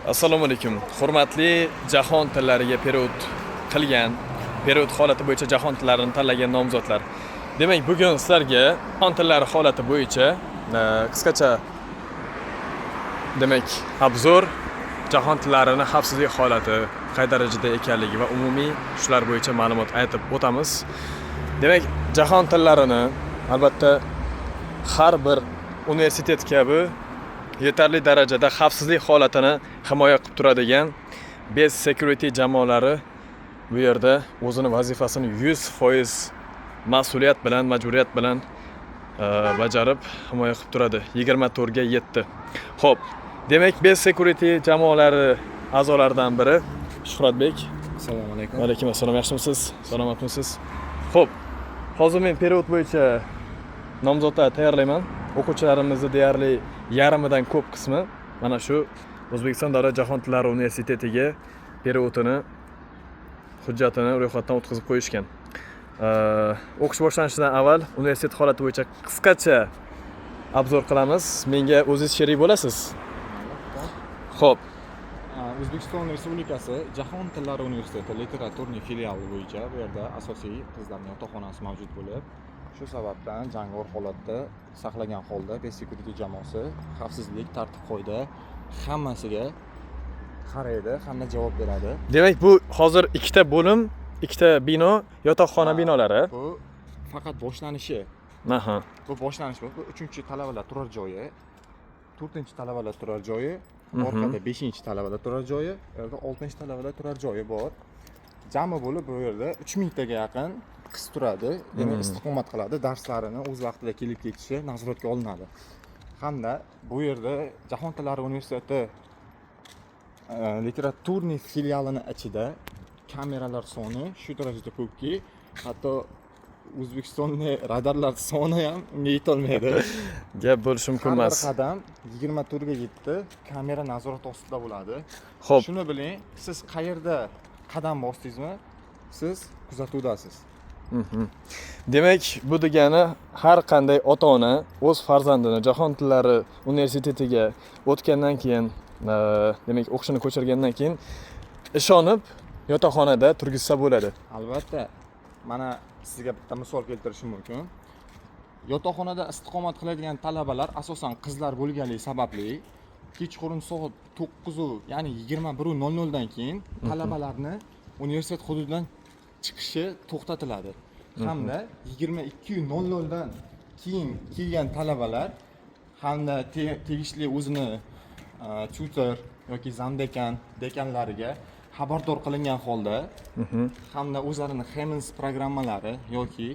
Assalomu alaykum. Hurmatli jahon tillariga period holati bo'yicha jahon tillarini tanlagan nomzodlar. Demak, bugun sizlarga jahon tillari holati bo'yicha qisqacha demak, obzor jahon tillarining xavfsizlik holati qay darajada ekanligi va umumiy shular bo'yicha ma'lumot aytib o'tamiz. Demak, jahon tillarini albatta har bir universitet kabi yetarli darajada xavfsizlik holatini himoya qilib turadigan Base Security jamoalari bu yerda o'zini vazifasini 100% mas'uliyat bilan, majburiyat bilan bajarib himoya qilib turadi. 24 ga 7. Xo'p, demak Base Security jamoalari a'zolaridan biri Shuhratbek. Assalomu alaykum. Va alaykum assalom. Yaxshimisiz? Salomatmisiz? Xo'p, hozir men period bo'yicha nomzodlar tayyorlayman. O'quvchilarimizni deyarli yarimidan ko'p qismi mana shu O'zbekiston Davlat jahon tillari universitetiga periodini hujjatini ro'yxatdan o'tkazib qo'yishgan. O'qish boshlanishidan avval universitet holati bo'yicha qisqacha obzor qilamiz. Menga o'zingiz sherik bo'lasiz. Xo'p, O'zbekiston Respublikasi Jahon tillari universiteti literaturniy filiali bo'yicha bu yerda asosiy qizlarning yotoqxonasi mavjud bo'lib, shu sababdan jangovar holatda saqlagan holda Base Security jamoasi xavfsizlik, tartib-qoida hammasiga qaraydi hamda javob beradi. demak bu hozir ikkita bo'lim, ikkita bino, yotoqxona binolari. Bu faqat boshlanishi. Aha. Bu boshlanish bu 3-chi talabalar turar joyi, 4-chi talabalar turar joyi, orqada 5-chi talabalar turar joyi, yerda 6-chi talabalar turar joyi bor. Jami bo'lib bu yerda 3000 taga yaqin qiz turadi, ya'ni istiqomat qiladi, darslarini o'z vaqtida kelib ketishi nazoratga olinadi. Hamda bu yerda Jahon tillari universiteti literaturniy filialining ichida kameralar soni shu darajada ko'pki, hatto O'zbekistonning radarlar soni ham unga yetolmaydi. Gap bo'lishi mumkin emas. Har qadam 24 ga 7 kamera nazorat ostida bo'ladi. Xo'p. Shuni biling, siz qayerda qadam bosdingizmi, siz kuzatuvdasiz. Demak, bu degani har qanday ota-ona o'z farzandini Jahon tillari universitetiga o'tgandan keyin, demak, o'qishini ko'chirgandan keyin ishonib yotoqxonada turgizsa bo'ladi. Albatta, mana sizga bitta misol keltirishim mumkin. Yotoqxonada istiqomat qiladigan talabalar asosan qizlar bo'lganligi sababli kechqurun soat 9, ya'ni 21:00 dan keyin talabalarni universitet hududidan chiqishi to'xtatiladi. Hamda 22:00 dan keyin kelgan talabalar hamda tegishli o'zini tutor yoki zamdekan, dekanlariga xabardor qilingan holda hamda o'zlarining Hemens programmalari yoki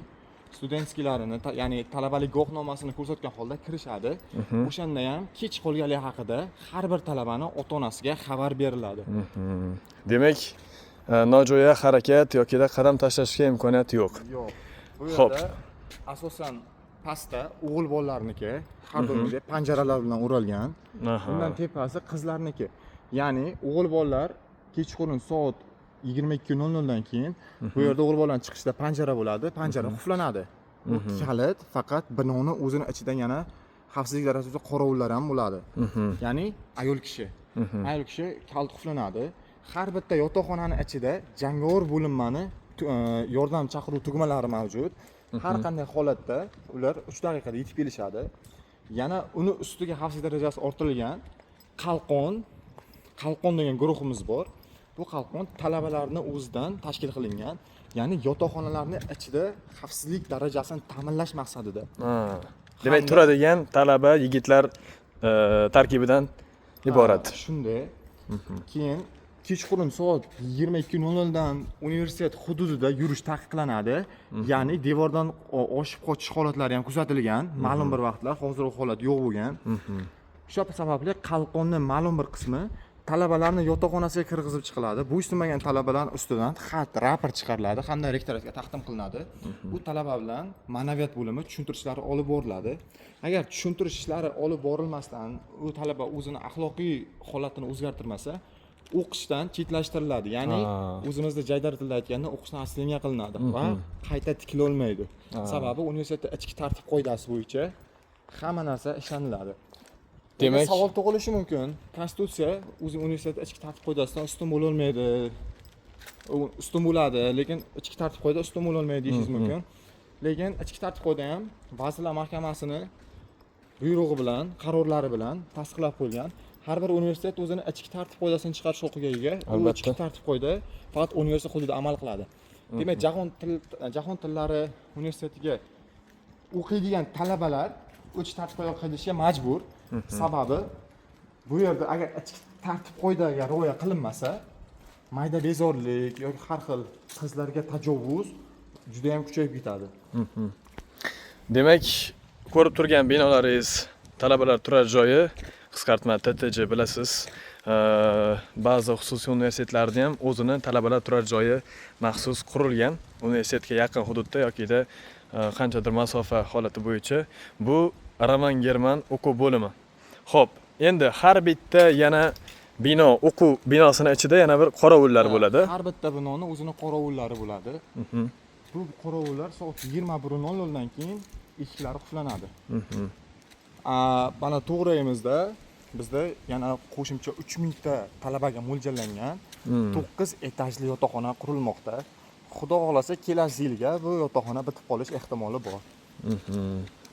studentskilarini, ya'ni talabalik guvohnomasini ko'rsatgan holda kirishadi. O'shanda ham kech qolganligi haqida har bir talabaning ota-onasiga xabar beriladi. Demak, nojo'ya harakat yoki qadam tashlashga imkoniyat yo'q. Yo'q. Bu yerda asosan pastda o'g'il bolalarniki, har doimgidek panjaralar bilan o'ralgan. Bundan tepasi qizlarniki. Ya'ni o'g'il bolalar kechqurun soat 22:00 dan keyin bu yerda o'g'il bolaning chiqishida panjara bo'ladi, panjara qulflanadi. Bu kalit faqat binoning o'zini ichida yana xavfsizlik darajasida qorovullar ham bo'ladi. Ya'ni ayol kishi. Ayol kishi kalit qulflanadi. Har bitta yotoqxonaning ichida jangovar bo'linmani yordam chaqiruv tugmalari mavjud. Har qanday holatda ular 3 daqiqada yetib kelishadi. Yana uni ustiga xavfsizlik darajasi ortilgan qalqon degan guruhimiz bor. Bu qalqon talabalarning o'zidan tashkil qilingan, ya'ni yotoqxonalarning ichida xavfsizlik darajasini ta'minlash maqsadida. Demak, turadigan talaba yigitlar tarkibidan iborat. Shunday. Keyin kechqurun soat 22:00 dan universitet hududida yurish taqiqlanadi. Ya'ni devordan oshib qochish holatlari ham kuzatilgan. Ma'lum bir vaqtlar hozir u holat yo'q bo'lgan. Shu sababli qalqonning ma'lum bir qismi talabalarning yotoqxonasiga kirgizib chiqiladi. Bu istagan talabalar ustidan xat, raport chiqariladi hamda rektoratga taqdim qilinadi. Bu talaba bilan ma'naviyat bo'limi tushuntirishlari olib boriladi. Agar tushuntirish ishlari olib borilmasdan u talaba o'zini axloqiy holatini o'zgartirmasa, o'qishdan chetlashtiriladi. Ya'ni o'zimizda jaydar tilda aytganda o'qishdan asliga qilinadi va qayta tiklolmaydi. Sababi universitetda ichki tartib qoidasi bo'yicha hamma narsa ishlaniladi. Demak, savol tug'ilishi mumkin. Konstitutsiya o'zi universitet ichki tartib qoidasidan ustun bo'lolmaydi. Ustun bo'ladi, lekin ichki tartib qoida ustun bo'lolmaydi deyishingiz mumkin. Lekin ichki tartib qoida ham Vazirlar Mahkamasining buyrug'i bilan, qarorlari bilan tasdiqlab qo'yilgan. Har bir universitet o'zini ichki tartib qoidasini chiqarish huquqiga ega. Bu ichki tartib qoida faqat universitet hududida amal qiladi. Demak, jahon tillari universitetiga o'qiydigan talabalar ichki tartib qoida qilishga majbur. Sababi bu yerda agar ichki tartib qoidaga rioya qilinmasa, mayda bezorlik yoki har xil qizlarga tajovuz juda ham kuchayib ketadi. Demak, ko'rib turgan binolaringiz talabalar turar joyi, qisqartma TTJ bilasiz. Ba'zi xususiy universitetlarda ham o'zini talabalar turar joyi maxsus qurilgan. Universitetga yaqin hududda yokida qanchadir masofa holati bo'yicha bu Roman German o'quv bo'limi. Xo'p, endi har bitta yana bino, o'quv binosini ichida yana bir qorovullar bo'ladi. Har bitta binoning o'zining qorovullari bo'ladi. Bu qorovullar soat 21:00 dan keyin eshiklari qulflanadi. Mana to'g'rayimizda bizda yana qo'shimcha 3000 ta talabaga mo'ljallangan 9 etajli yotoqxona qurilmoqda. Xudo xolasa kelasi yilga bu yotoqxona bitib qolish ehtimoli bor.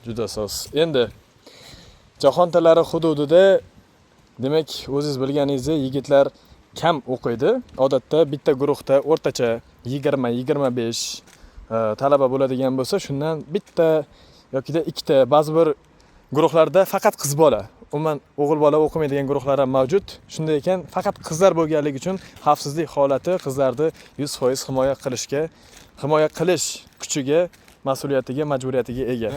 Juda soz. Endi jahon tillari hududida demak, o'zingiz bilganingizdek, yigitlar kam o'qiydi. Odatda bitta guruhda o'rtacha 20-25 talaba bo'ladigan bo'lsa, shundan bitta yoki ikkita, ba'zi bir guruhlarda faqat qiz bola. Umuman o'g'il bola o'qimaydigan guruhlar ham mavjud. Shunday ekan, faqat qizlar bo'lganligi uchun xavfsizlik holati qizlarni 100% himoya qilish kuchiga, mas'uliyatiga, majburiyatiga ega.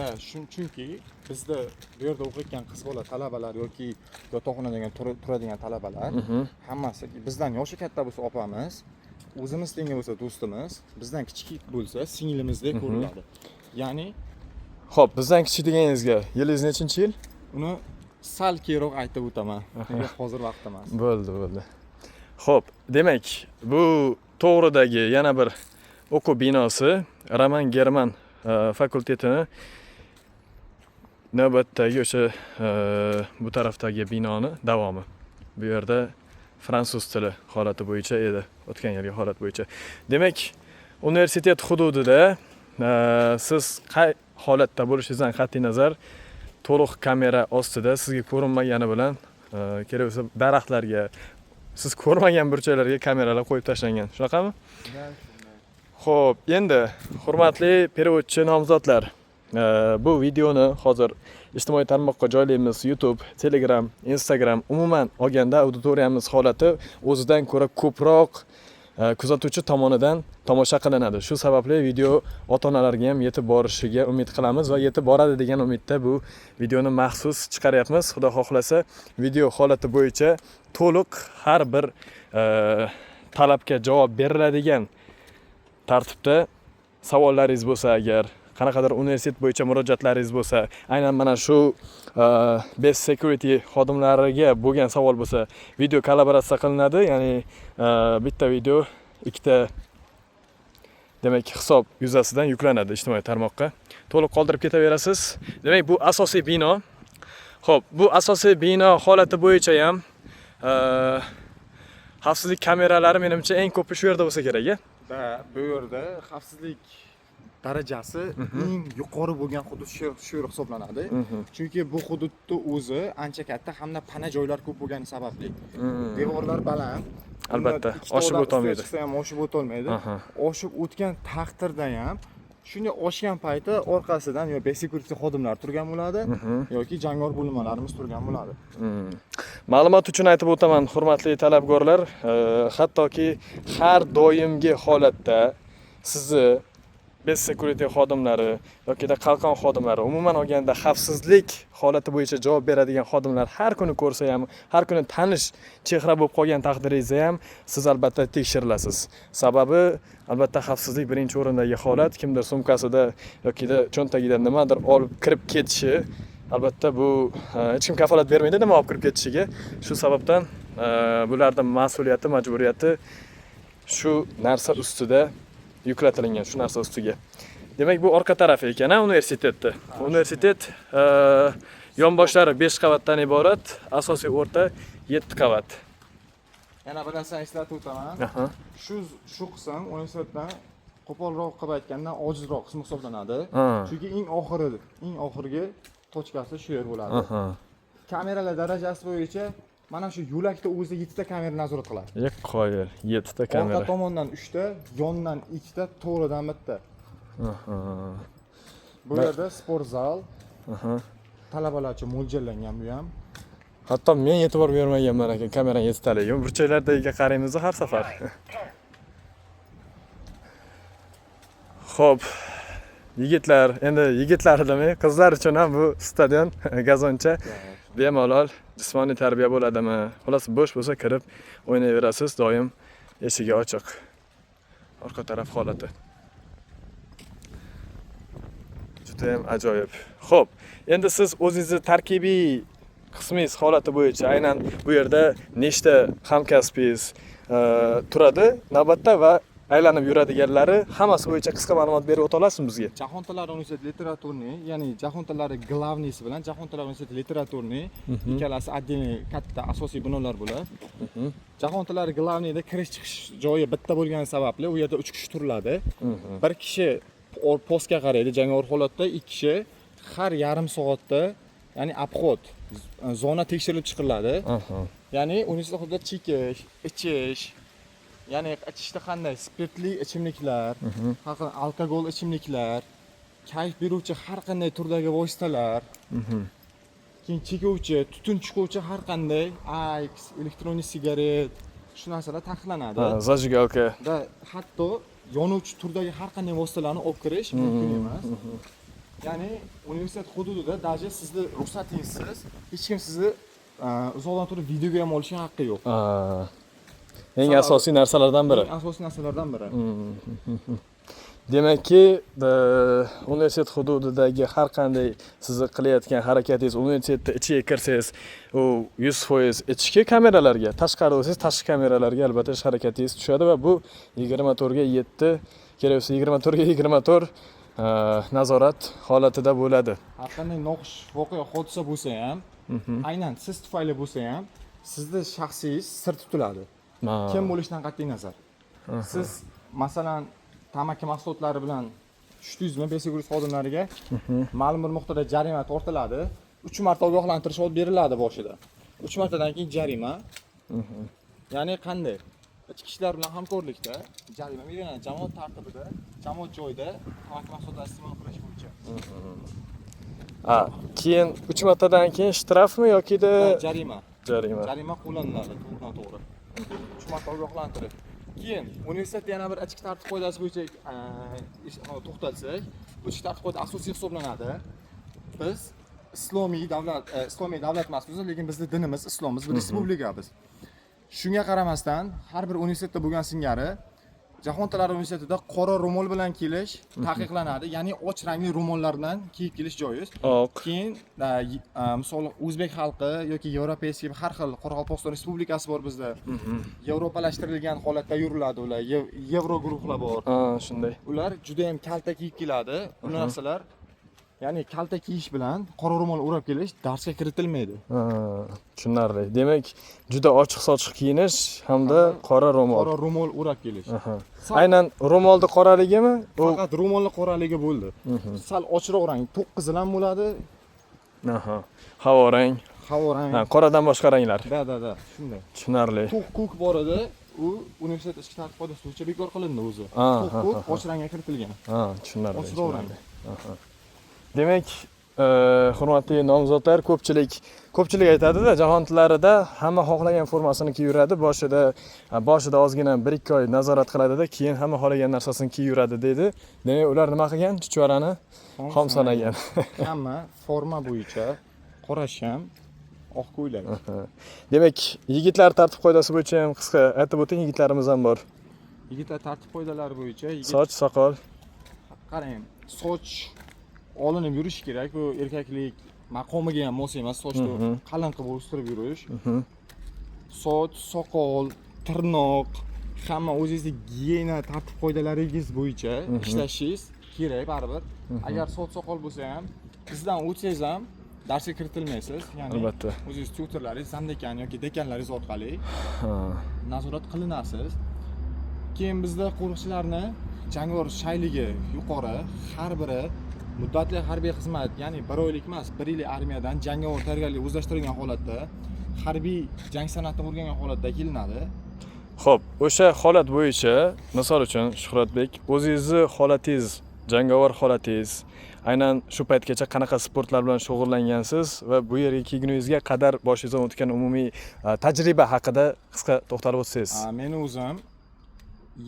Chunki bizda bu yerda o'qiyotgan qiz bola talabalar yoki yotoqxonada turadigan talabalar hammasi bizdan yoshi katta bo'lsa opamiz, o'zimiz tengi bo'lsa do'stimiz, bizdan kichik bo'lsa singlimizdek ko'riladi. Ya'ni, xo'p, bizdan kichik deganingizga yilingiz nechinchi yil? Uni sal keyinroq aytib o'taman. Hozir vaqt emas. Bo'ldi. Xo'p, demak, bu to'g'ridagi yana bir o'quv binosi Roman German fakultetini navbatdagi o'sha bu tarafdagi binoni davomi. Bu yerda fransuz tili holati bo'yicha edi, o'tgan yilgi holat bo'yicha. Demak, universitet hududida siz qay holatda bo'lishingizdan qat'iy nazar to'liq kamera ostida sizga ko'rinmagani bilan kerak bo'lsa daraxtlarga, siz ko'rmagan burchaklarga kameralar qo'yib tashlangan. Shunaqami? Xo'p, endi hurmatli perevodchi nomzodlar, bu videoni hozir ijtimoiy tarmoqqa joylaymiz. YouTube, Telegram, Instagram, umuman olganda auditoriyamiz holati o'zidan ko'ra ko'proq kuzatuvchi tomonidan tomosha qilinadi. Shu sababli video ota-onalarga ham yetib borishiga umid qilamiz va yetib boradi degan umidda bu videoni maxsus chiqaryapmiz. Xudo xohlasa, video holati bo'yicha to'liq har bir talabga javob beriladigan tartibda savollaringiz bo'lsa, agar qanaqadir universitet bo'yicha murojaatlaringiz bo'lsa, aynan mana shu best security xodimlariga bo'lgan savol bo'lsa, video kollaboratsiya qilinadi. Ya'ni bitta video ikkita demak hisob yuzasidan yuklanadi ijtimoiy tarmoqqa. To'liq qoldirib ketaverasiz. Demak, bu asosiy bino. Xo'p, bu asosiy bino holati bo'yicha ham xavfsizlik kameralari menimcha eng ko'pi shu yerda bo'lsa kerak. Bu yerda xavfsizlik darajasi eng yuqori bo'lgan hudud shu hisoblanadi. Chunki bu hududni o'zi ancha katta hamda pana joylar ko'p bo'lgani sababli. Devorlar baland. Albatta, oshib o'tolmaydi. Oshib o'tolmaydi. Oshib o'tgan taqdirda ham shunday oshgan payti orqasidan yo best security xodimlar turgan bo'ladi yoki jangovar bo'linmalarimiz turgan bo'ladi. Ma'lumot uchun aytib o'taman, hurmatli talabgorlar, hattoki har doimgi holatda sizni best security xodimlari yoki qalqon xodimlari, umuman olganda xavfsizlik holati bo'yicha javob beradigan xodimlar har kuni ko'rsa ham, har kuni tanish chehra bo'lib qolgan taqdiringizda ham siz albatta tekshirilasiz. Sababi albatta xavfsizlik birinchi o'rindagi holat. Kimdir sumkasida yoki cho'ntagida nimadir olib kirib ketishi, albatta bu hech kim kafolat bermaydi nima olib kirib ketishiga. Shu sababdan bularning mas'uliyati, majburiyati shu narsa ustida yuklatilgan, shu narsa ustiga. Demak, bu orqa tarafi ekan, universitetda. Universitet Yonboshlari 5 qavatdan iborat, asosiy o'rta 7 qavat. Yana bir narsani eslatib o'taman. Aha. Shu qism universitetdan qo'polroq qilib aytganda ojizroq qism hisoblanadi. Ha. Chunki eng oxirgi tochkasi shu yer bo'ladi. Aha. Kameralar darajasi bo'yicha mana shu yo'lakda o'zida 7 ta kamera nazorat qiladi. Qoyil, 7 ta kamera. Orqa tomondan 3 ta, yondan 2 ta, to'g'ridan bitta. Aha. Bu yerda sport zal, Aha. talabalar uchun mo'ljallangan bu ham. Hatto men e'tibor bermaganman ekan kamera 7 talik. Burchaklardagiga qaraymiz har safar. Xo'p. Yigitlar, endi yigitlar demay, qizlar uchun ham bu stadion gazoncha bemalol jismoniy tarbiya bo'ladimi? Xolos bo'sh bo'lsa kirib o'ynayverasiz, doim eshigi ochiq. Orqa taraf holati. Juda ham ajoyib. Xo'p, endi siz o'zingizni tarkibiy qismingiz holati bo'yicha aynan bu yerda nechta hamkasbingiz turadi navbatda va aylanib yuradiganlari hammasi bo'yicha qisqa ma'lumot berib o'ta olasizmi bizga? Jahon tillari universiteti literaturniy, ya'ni Jahon tillari glavniysi bilan Jahon tillari universiteti literaturniy ikkalasi отдельный katta asosiy binolar bo'ladi. Jahon tillari glavniyda kirish chiqish joyi bitta bo'lgani sababli u yerda 3 kishi turiladi. Bir kishi postga qaraydi jangovar holatda, 2 kishi har yarim soatda, ya'ni obxod zona tekshirilib chiqariladi. Ya'ni universitet hududida chekish, ichish, ya'ni ichishda qanday spirtli ichimliklar, alkogol ichimliklar, kayf beruvchi har qanday turdagi vositalar, keyin chekuvchi, tutun chiquvchi har qanday X, elektron sigaret, shu narsalar taqiqlanadi. Zajgalka. Va hatto yonuvchi turdagi har qanday vositalarni olib kirish mumkin emas. Ya'ni universitet hududida даже sizni ruxsatingizsiz hech kim sizni uzoqdan turib videoga ham olishga haqqi yo'q. Eng asosiy narsalardan biri. Eng asosiy narsalardan biri. Demakki, universitet hududidagi har qanday sizni qilayotgan harakatingiz, universitetda ichiga kirsangiz, u 100% ichki kameralarga, tashqari bo'lsangiz tashqi kameralarga albatta harakatingiz tushadi va bu 24 ga 7, kerak bo'lsa 24 ga 24 nazorat holatida bo'ladi. Har qanday noxush voqea, hodisa bo'lsa ham, aynan siz tufayli bo'lsa ham, sizning shaxsingiz sir tutiladi. Kim bo'lishidan qat'iy nazar. Siz masalan tamaki mahsulotlari bilan tushdingizmi, besiguris xodimlariga ma'lum bir miqdorda jarima tortiladi. 3 marta ogohlantirish olib beriladi boshida. 3 martadan keyin jarima. Ya'ni qanday? Ichki ishlar bilan hamkorlikda jarima belgilanadi jamoat tartibida, jamoat joyida tamaki mahsulotlari iste'mol qilish bo'yicha. Keyin 3 martadan keyin shtrafmi yoki-da jarima? Jarima qo'llaniladi, to'g'ridan-to'g'ri. 3 marta ogohlantirib. Keyin universitetda yana bir ichki tartib qoidasi bo'yicha to'xtalsak, ichki tartib qoidasi asosiy hisoblanadi. Biz islomiy davlat emasmiz, lekin bizning dinimiz islom, biz bir respublikamiz. Shunga qaramasdan, har bir universitetda bo'lgan singari Jahon tillari universitetida qora ro'mol bilan kelish taqiqlanadi, ya'ni och rangli ro'mollardan kiyib kelish joiz. Keyin misol o'zbek xalqi yoki yevropeyskiy har xil Qoraqalpog'iston respublikasi bor bizda. Yevropalashtirilgan holatda yuriladi ular, yevro guruhlar bor. Shunday. Ular juda ham kalta kiyib keladi. Bu narsalar, ya'ni kalta kiyish bilan qora ro'mol o'rab kelish darsga kiritilmaydi. Tushunarli. Demak, juda ochiq-sochiq kiyinish hamda qora ro'mol o'rab kelish. Aynan ro'molning qoraligimi? Faqat ro'molning qoraligi bo'ldi. Sal ochroq rang, to'q qizil ham bo'ladi. Havorang. Qoradan boshqa ranglar. Da, shunday. Tushunarli. To'q ko'k bor edi. U universitet ichki tartib qoidasi bo'yicha bekor qilindi o'zi. To'q ko'k och rangga kiritilgan. Tushunarli. Ochroq rang. Demak, hurmatli nomzodlar, ko'pchilik aytadi-da, jahon tillarida hamma xohlagan formasini kiyib yuradi, boshida ozgina 1-2 oy nazorat qiladi-da, keyin hamma xohlagan narsasini kiyib yuradi deydi. Demak, ular nima qilgan? Chuchvarani xom sanagan. Hamma forma bo'yicha qora sham, oq ko'ylak. Demak, yigitlar tartib qoidasi bo'yicha ham qisqa aytib o'ting, yigitlarimiz ham bor. Yigitlar tartib qoidalari bo'yicha soch, soqol. Qarang, soch olinib yurish kerak. Bu erkaklik maqomiga ham mos emas, sochni qalin qilib o'stirib yurish. Soch, soqol, tirnoq, hamma o'zingizning gigiyena tartib qoidalaringiz bo'yicha ishlashingiz kerak baribir. Agar soch soqol bo'lsa ham, bizdan o'tsangiz ham darsga kiritilmaysiz, ya'ni Albatta. o'zingiz tutorlaringiz, zamdekan yoki dekanlaringiz orqali Ha. nazorat qilinasiz. Keyin bizda qo'riqchilarni jangovar shayligi yuqori, har biri muddatli harbiy xizmat, ya'ni 1 oylik emas, 1 yillik armiyadan jangovar tayyorgarlik o'zlashtirilgan holatda, harbiy jang san'atini o'rgangan holatda kelinadi. Xo'p, o'sha holat bo'yicha, misol uchun Shuhratbek, o'zingizni holatingiz, jangovar holatingiz, aynan shu paytgacha qanaqa sportlar bilan shug'ullangansiz va bu yerga kelguningizga qadar boshingizdan o'tgan umumiy tajriba haqida qisqa to'xtalib o'tsangiz. Men o'zim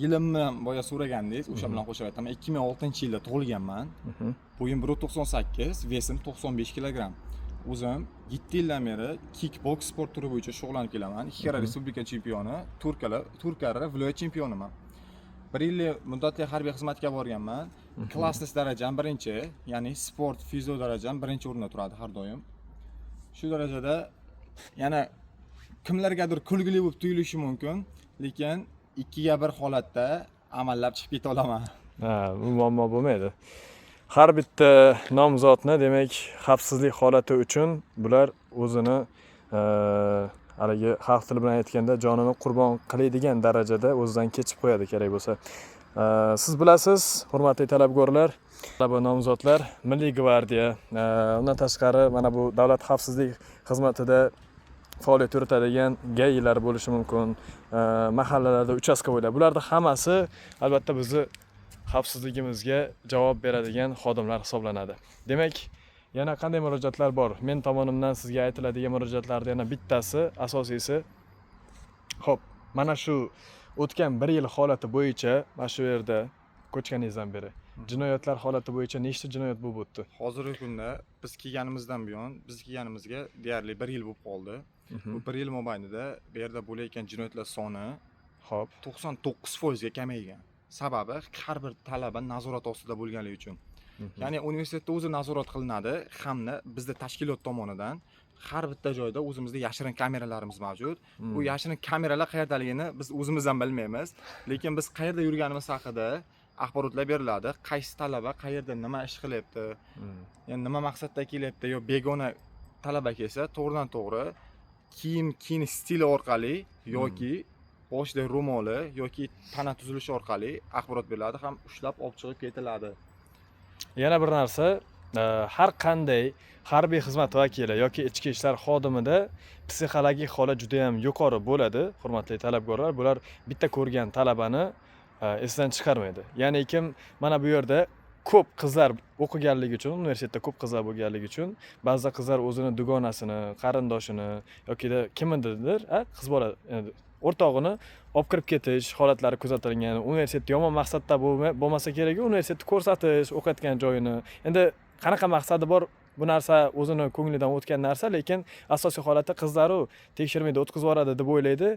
yilimni boya so'ragandingiz, o'sha bilan qo'shib aytaman. 2006-yilda tug'ilganman. Bo'yim 1.98, vesim 95 kg. O'zim 7 yildan beri kickboks sport turi bo'yicha shug'ullanib kelaman. 2 karra respublika chempioni, to'rt karra viloyat chempioniman. 1 yillik muddatli harbiy xizmatga borganman. Klassist darajam 1-chi, ya'ni sport fizio darajam 1-o'rinda turadi har doim. Shu darajada yana kimlargadir kulgili bo'lib tuyulishi mumkin, lekin 2 ga 1 holatda amallab chiqib keta olaman. Ha, bu muammo bo'lmaydi. Har bitta nomzodni, demak, xavfsizlik holati uchun bular o'zini haligi xalq tili bilan aytganda jonini qurbon qiladigan darajada o'zidan kechib qo'yadi kerak bo'lsa. Siz bilasiz, hurmatli talabgorlar, talaba nomzodlar, Milliy gvardiya, undan tashqari mana bu davlat xavfsizlik xizmatida faoliyat yuritadigan gaylar bo'lishi mumkin, mahallalarda uchastkovoylar. Bularning hammasi albatta bizni xavfsizligimizga javob beradigan xodimlar hisoblanadi. Demak, yana qanday murojaatlar bor? Men tomonimdan sizga aytiladigan murojaatlarning yana bittasi, asosiysi, xo'p, mana shu o'tgan 1 yil holati bo'yicha, mana shu yerda ko'chganingizdan beri jinoyatlar holati bo'yicha nechta jinoyat bo'lib o'tdi? Hozirgi kunda biz kelganimizdan buyon, biz kelganimizga deyarli 1 yil bo'lib qoldi. Bu 1 yil mobaynida bu yerda bo'layotgan jinoyatlar soni Xo'p, 99% ga kamaygan. Sababi har bir talaba nazorat ostida bo'lganligi uchun. Ya'ni universitetda o'zi nazorat qilinadi, hamda bizda tashkilot tomonidan har bitta joyda o'zimizda yashirin kameralarimiz mavjud. Bu yashirin kameralar qayerdaligini biz o'zimiz ham bilmaymiz, lekin biz qayerda yurganimiz haqida axborotlar beriladi. Qaysi talaba qayerda nima ish qilyapti, ya'ni nima maqsadda kelyapti, yo begona talaba kelsa, to'g'ridan to'g'ri kiyim stili orqali yoki boshida ro'moli yoki tana tuzilishi orqali axborot beriladi, ham ushlab olib chiqib ketiladi. yana bir narsa, har qanday harbiy xizmat vakili yoki ichki ishlar xodimida psixologik holat juda ham yuqori bo'ladi, hurmatli talabgorlar. Bular bitta ko'rgan talabani esdan chiqarmaydi. Ya'ni kim mana bu yerda ko'p qizlar o'qiganligi uchun, universitetda ko'p qizlar bo'lganligi uchun, ba'zi qizlar o'zini dugonasini, qarindoshini yoki kimnidir, qiz bola o'rtog'ini olib kirib ketish holatlari kuzatilgan. Universitetda yomon maqsadda bo'lmasa kerak, universitetni ko'rsatish, o'qiyotgan joyini. Endi qanaqa maqsadi bor, bu narsa o'zini ko'nglidan o'tgan narsa, lekin asosiy holatda qizlaru tekshirmaydi, o'tkazib yuboradi deb o'ylaydi.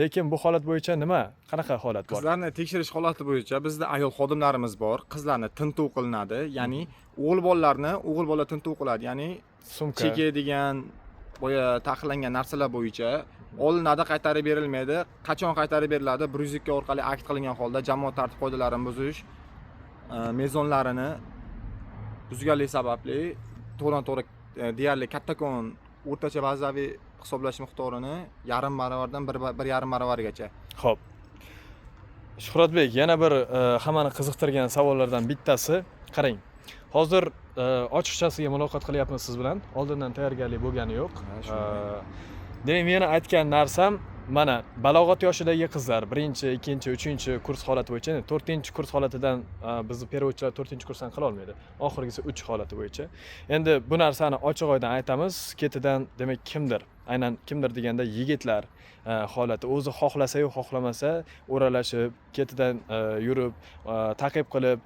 Lekin bu holat bo'yicha nima? Qanaqa holat bor? Qizlarni tekshirish holati bo'yicha bizda ayol xodimlarimiz bor. Qizlarni tintuv qilinadi, ya'ni o'g'il bolalar tintuv qiladi, ya'ni Sumka, chekadigan, boya taqiqlangan narsalar bo'yicha olinadi, qaytarib berilmaydi. Qachon qaytarib beriladi? 102 orqali akt qilingan holda jamoat tartib qoidalarini buzish, mezonlarini buzganlik sababli to'g'ri deyarli kattakon o'rtacha bazaviy hisoblash miqdorini yarim baravardan 1,5 baravargacha. Xo'p. Shuhratbek, yana bir hammani qiziqtirgan savollardan bittasi, qarang. Hozir ochiqchasiga muloqot qilyapmiz siz bilan. Oldindan tayyorgarlik bo'lgani yo'q. Demak, meni aytgan narsam, mana balog'at yoshidagi qizlar 1-chi, 2-chi, 3-chi kurs holati bo'yicha, 4-chi kurs holatidan bizni perevodchilar 4-chi kursdan qila olmaydi. Oxirgisi 3 holati bo'yicha. Endi bu narsani ochiq oydan aytamiz. Ketidan demak kimdir deganda yigitlar holati o'zi xohlasa-yu xohlamasa o'ralashib, ketidan yurib, ta'qib qilib,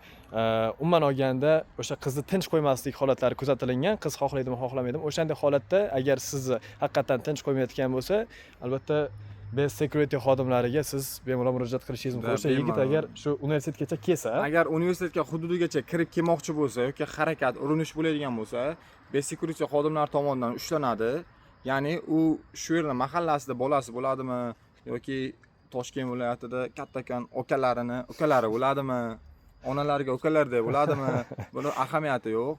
umuman olganda o'sha qizni tinch qo'ymaslik holatlari kuzatilgan. Qiz xohlaydimi, xohlamaydimi, o'shanday holatda agar sizni haqiqatan tinch qo'ymayotgan bo'lsa, albatta Best Security xodimlariga siz bemalol murojaat qilishingiz mumkin. O'sha yigit agar shu universitetgacha kelsa, agar universitetga hududigacha kirib kelmoqchi bo'lsa yoki harakat, urinish bo'ladigan bo'lsa, Best Security xodimlari tomonidan ushlanadi. Ya'ni u shu yerda mahallasida bolasi bo'ladimi yoki Toshkent viloyatida kattakon ukalari bo'ladimi, onalariga ukalardek bo'ladimi, buni ahamiyati yo'q.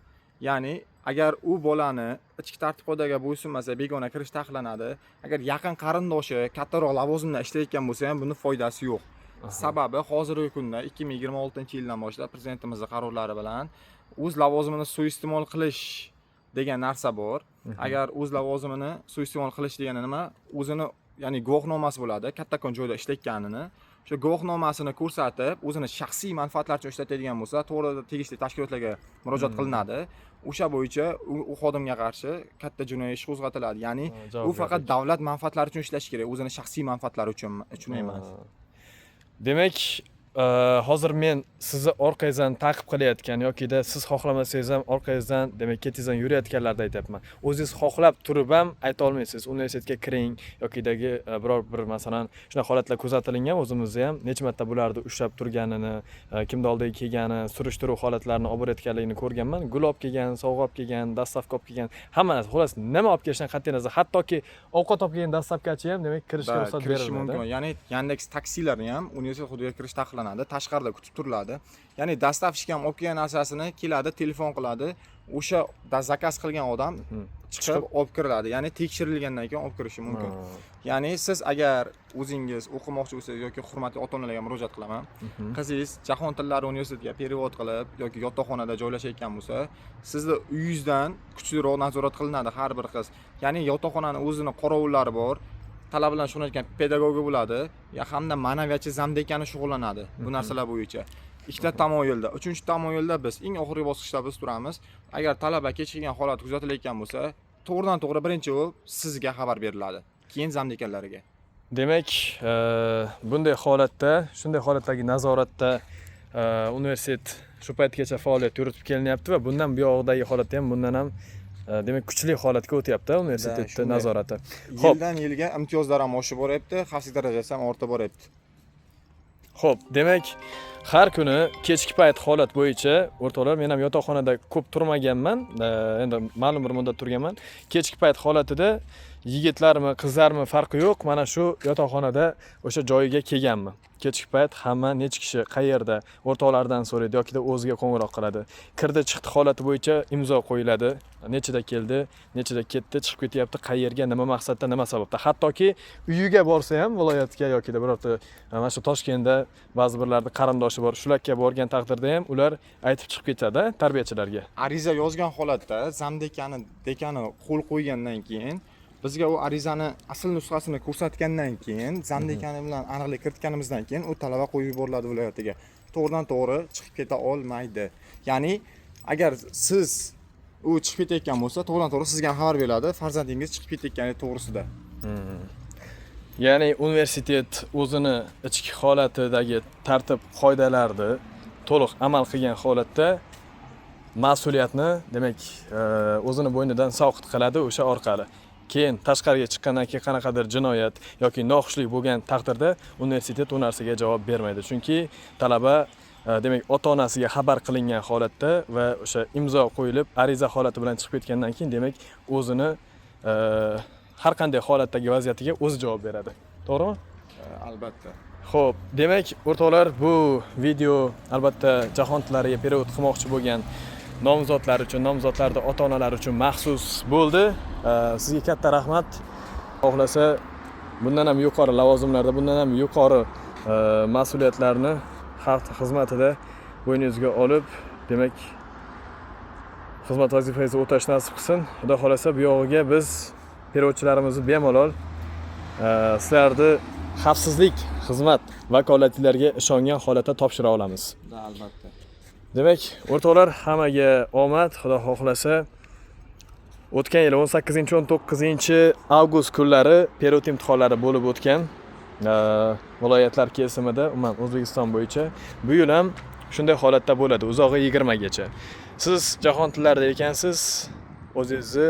Ya'ni agar u bolani ichki tartib-qoidaga bo'ysunmasa, begona kirish taqiqlanadi. Agar yaqin qarindoshi kattaroq lavozimda ishlayotgan bo'lsa ham buni foydasi yo'q. Sababi hozirgi kunda 2026-yildan boshlab prezidentimizning qarorlari bilan o'z lavozimini suiiste'mol qilish degan narsa bor. Agar o'z lavozimini suiiste'mol qilish degani nima? O'zini, ya'ni guvohnomasi bo'ladi, kattakon joyda ishlayotganini. O'sha guvohnomasini ko'rsatib, o'zini shaxsiy manfaatlari uchun ishlatadigan bo'lsa, to'g'ri tegishli tashkilotlarga murojaat qilinadi. O'sha bo'yicha u xodimga qarshi katta jinoiy ish qo'zg'atiladi. Ya'ni u faqat davlat manfaatlari uchun ishlashi kerak, o'zini shaxsiy manfaatlari uchun emas. Demak, hozir men sizni orqangizdan ta'qib qilayotgan yokida siz xohlamasangiz ham orqangizdan, demak, ketingizdan yurayotganlarni aytyapman. O'zingiz xohlab turib ham ayta olmaysiz. Universitetga kiring yokidagi biror bir masalan shunday holatlar kuzatilgan, o'zimizda ham necha marta bularni ushlab turganini, kimni oldiga kelgani, surishtiruv holatlarini olib borayotganligini ko'rganman. Gul olib kelgan, sovg'a olib kelgan, dastavka olib kelgan, hamma narsa, xolos nima olib kelishdan qat'iy nazar, hattoki ovqat olib kelgan dastavkachi ham demak kirishga ruxsat beriladi. Ya'ni Yandex taksilarni ham universitet hududiga kirish taqiqlanadi, tashqarida kutib turiladi. Ya'ni dastavshik ham olib kelgan narsasini keladi, telefon qiladi, o'sha zakaz qilgan odam chiqib olib kiriladi. Ya'ni tekshirilgandan keyin olib kirishi mumkin. Ya'ni siz agar o'zingiz o'qimoqchi bo'lsangiz yoki hurmatli ota-onalarga murojaat qilaman, qizingiz Jahon tillari universitetiga perevod qilib yoki yotoqxonada joylashayotgan bo'lsa, sizni uyingizdan kuchliroq nazorat qilinadi har bir qiz. Ya'ni yotoqxonani o'zini qorovullari bor. Talab bilan shug'ullanayotgan pedagogi bo'ladi, hamda ma'naviyatchi zamdekani shug'ullanadi bu narsalar bo'yicha. Ikkita tamoyilda, uchinchi tamoyilda biz eng oxirgi bosqichda biz turamiz. Agar talaba kechikkan holat kuzatilayotgan bo'lsa, to'g'ridan-to'g'ri birinchi bo'lib sizga xabar beriladi, keyin zamdekanlariga. Demak, bunday holatda, shunday holatdagi nazoratda universitet shu paytgacha faoliyat yuritib kelinyapti va bundan buyog'idagi holatda ham bundan ham demak kuchli holatga o'tyapti universitetning nazorati. Yildan yilga imtiyozlar ham oshib boryapti, xavfsizlik darajasi ham ortib boryapti. Xo'p, demak, har kuni kechki payt holat bo'yicha o'rtoqlar, men ham yotoqxonada ko'p turmaganman, endi ma'lum bir muddat turganman. Kechki payt holatida yigitlarmi, qizlarmi farqi yo'q, mana shu yotoqxonada o'sha joyiga kelganman. Kechki payt hamma necha kishi qayerda o'rtoqlardan so'raydi yoki o'ziga qo'ng'iroq qiladi. Kirdi chiqdi holati bo'yicha imzo qo'yiladi. Nechida keldi, nechida ketdi, chiqib ketyapti, qayerga, nima maqsadda, nima sababda. Hattoki uyiga borsa ham viloyatga yoki birorta mana shu Toshkentda ba'zi birlarning qarindoshi bor, shularga borgan taqdirda ham ular aytib chiqib ketadi tarbiyachilarga. Ariza yozgan holatda dekani qo'l qo'ygandan keyin bizga u arizani asl nusxasini ko'rsatgandan keyin zamdekani bilan aniqlik kiritganimizdan keyin u talaba qo'yib yuboriladi viloyatiga. To'g'ridan to'g'ri chiqib keta olmaydi. Ya'ni agar siz u chiqib ketayotgan bo'lsa, to'g'ridan to'g'ri sizga xabar beriladi, farzandingiz chiqib ketayotgani to'g'risida. Ya'ni universitet o'zini ichki holatidagi tartib qoidalarni to'liq amal qilgan holatda mas'uliyatni demak o'zini bo'ynidan soqit qiladi o'sha orqali. Keyin tashqariga chiqqandan keyin qanaqadir jinoyat yoki noxushlik bo'lgan taqdirda universitet u narsaga javob bermaydi. Chunki talaba demak ota-onasiga xabar qilingan holatda va o'sha imzo qo'yilib ariza holati bilan chiqib ketgandan keyin demak o'zini har qanday holatdagi vaziyatiga o'zi javob beradi. To'g'rimi? Albatta. Xo'p, demak o'rtoqlar, bu video albatta jahon tillariga perevod qilmoqchi bo'lgan nomzodlar uchun, nomzodlarning ota-onalari uchun maxsus bo'ldi. Sizga katta rahmat. Xohlasa bundan ham yuqori lavozimlarda, bundan ham yuqori mas'uliyatlarni xalq xizmatida bo'yningizga olib, demak xizmat vazifangizni o'tash nasib qilsin. Xudo xolasa bu yog'iga biz perevodchilarimizni bemalol sizlarni xavfsizlik xizmat vakolatlariga ishongan holatda topshira olamiz. Albatta. Demak, o'rtoqlar, hammaga omad. Xudo xohlasa o'tgan yil 18-19 kunlari perevod imtihonlari bo'lib o'tgan viloyatlar kesimida, umuman O'zbekiston bo'yicha. Bu yil ham shunday holatda bo'ladi, uzog'i 20 gacha. Siz jahon tillarida ekansiz, o'zingizni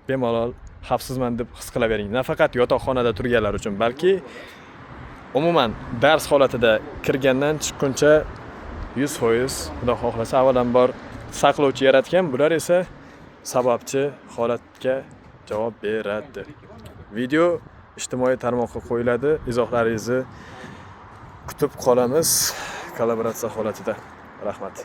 bemalol xavfsizman deb his qilavering. Nafaqat yotoqxonada turganlar uchun, balki umuman dars holatida kirgandan chiqquncha 100% Xudo xohlasa avvalambor saqlovchi yaratgan, bular esa sababchi holatga javob beradi. Video ijtimoiy tarmoqqa qo'yiladi. Izohlaringizni kutib qolamiz kollaboratsiya holatida. Rahmat.